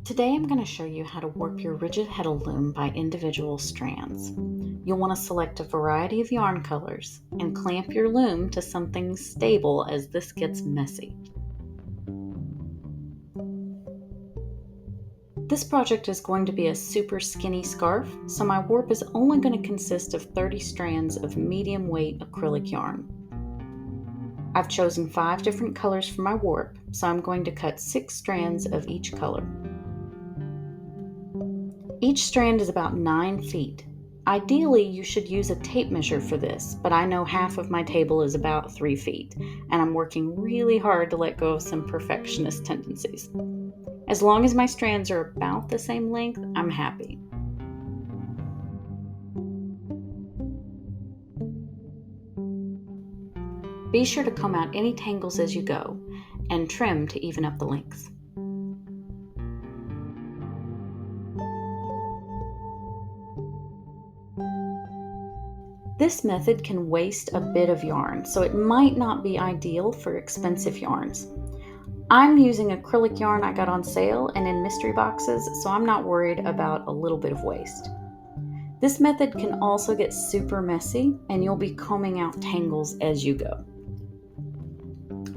Today I'm going to show you how to warp your rigid Heddle Loom by individual strands. You'll want to select a variety of yarn colors and clamp your loom to something stable as this gets messy. This project is going to be a super skinny scarf, so my warp is only going to consist of 30 strands of medium weight acrylic yarn. I've chosen 5 different colors for my warp, so I'm going to cut 6 strands of each color. Each strand is about 9 feet. Ideally, you should use a tape measure for this, but I know half of my table is about 3 feet, and I'm working really hard to let go of some perfectionist tendencies. As long as my strands are about the same length, I'm happy. Be sure to comb out any tangles as you go, and trim to even up the lengths. This method can waste a bit of yarn, so it might not be ideal for expensive yarns. I'm using acrylic yarn I got on sale and in mystery boxes, so I'm not worried about a little bit of waste. This method can also get super messy, and you'll be combing out tangles as you go.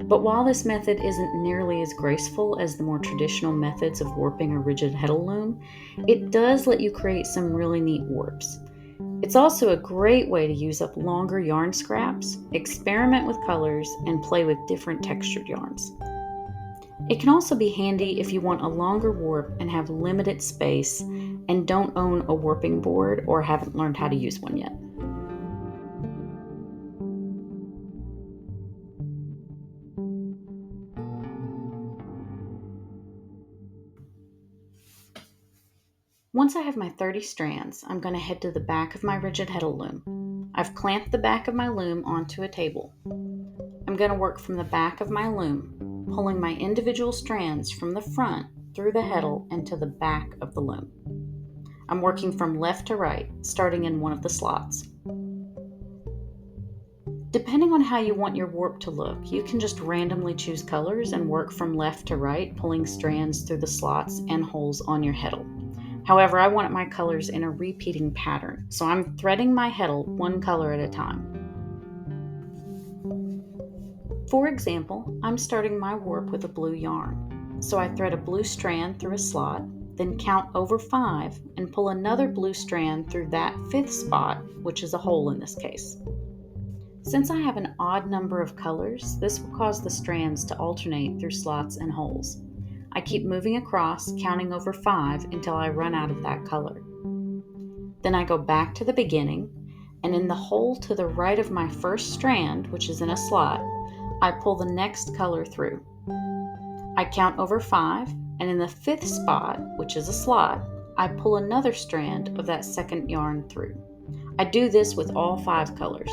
But while this method isn't nearly as graceful as the more traditional methods of warping a rigid Heddle loom, it does let you create some really neat warps. It's also a great way to use up longer yarn scraps, experiment with colors, and play with different textured yarns. It can also be handy if you want a longer warp and have limited space and don't own a warping board or haven't learned how to use one yet. Once I have my 30 strands, I'm going to head to the back of my rigid Heddle loom. I've clamped the back of my loom onto a table. I'm going to work from the back of my loom, pulling my individual strands from the front through the heddle and to the back of the loom. I'm working from left to right, starting in one of the slots. Depending on how you want your warp to look, you can just randomly choose colors and work from left to right, pulling strands through the slots and holes on your heddle. However, I wanted my colors in a repeating pattern, so I'm threading my heddle one color at a time. For example, I'm starting my warp with a blue yarn. So I thread a blue strand through a slot, then count over 5 and pull another blue strand through that 5th spot, which is a hole in this case. Since I have an odd number of colors, this will cause the strands to alternate through slots and holes. I keep moving across, counting over 5 until I run out of that color. Then I go back to the beginning, and in the hole to the right of my first strand, which is in a slot, I pull the next color through. I count over 5, and in the 5th spot, which is a slot, I pull another strand of that second yarn through. I do this with all 5 colors.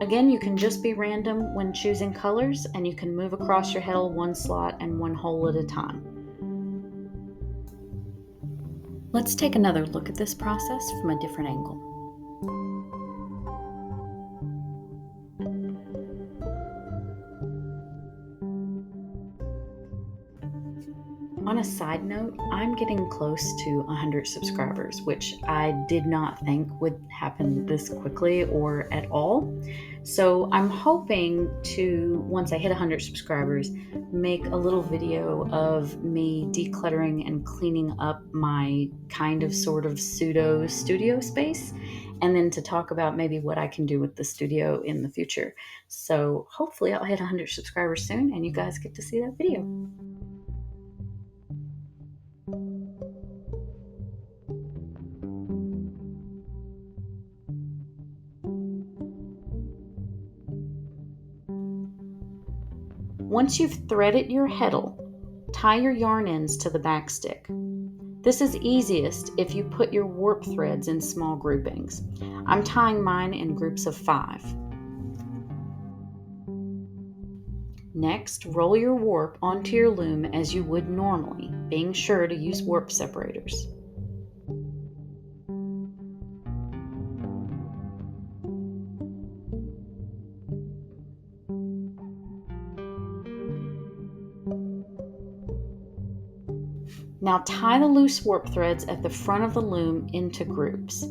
Again, you can just be random when choosing colors, and you can move across your heddle one slot and one hole at a time. Let's take another look at this process from a different angle. On a side note, I'm getting close to 100 subscribers, which I did not think would happen this quickly or at all. So I'm hoping to, once I hit 100 subscribers, make a little video of me decluttering and cleaning up my kind of sort of pseudo studio space, and then to talk about maybe what I can do with the studio in the future. So hopefully I'll hit 100 subscribers soon and you guys get to see that video. Once you've threaded your heddle, tie your yarn ends to the back stick. This is easiest if you put your warp threads in small groupings. I'm tying mine in groups of 5. Next, roll your warp onto your loom as you would normally, being sure to use warp separators. Now tie the loose warp threads at the front of the loom into groups.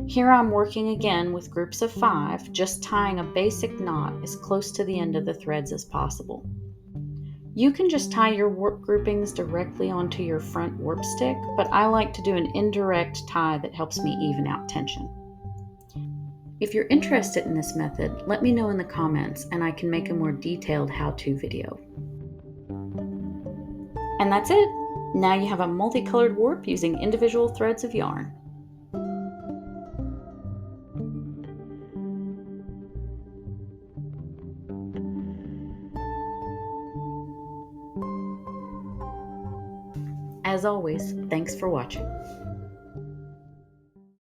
Here I'm working again with groups of 5, just tying a basic knot as close to the end of the threads as possible. You can just tie your warp groupings directly onto your front warp stick, but I like to do an indirect tie that helps me even out tension. If you're interested in this method, let me know in the comments and I can make a more detailed how-to video. And that's it! Now you have a multicolored warp using individual threads of yarn. As always, thanks for watching.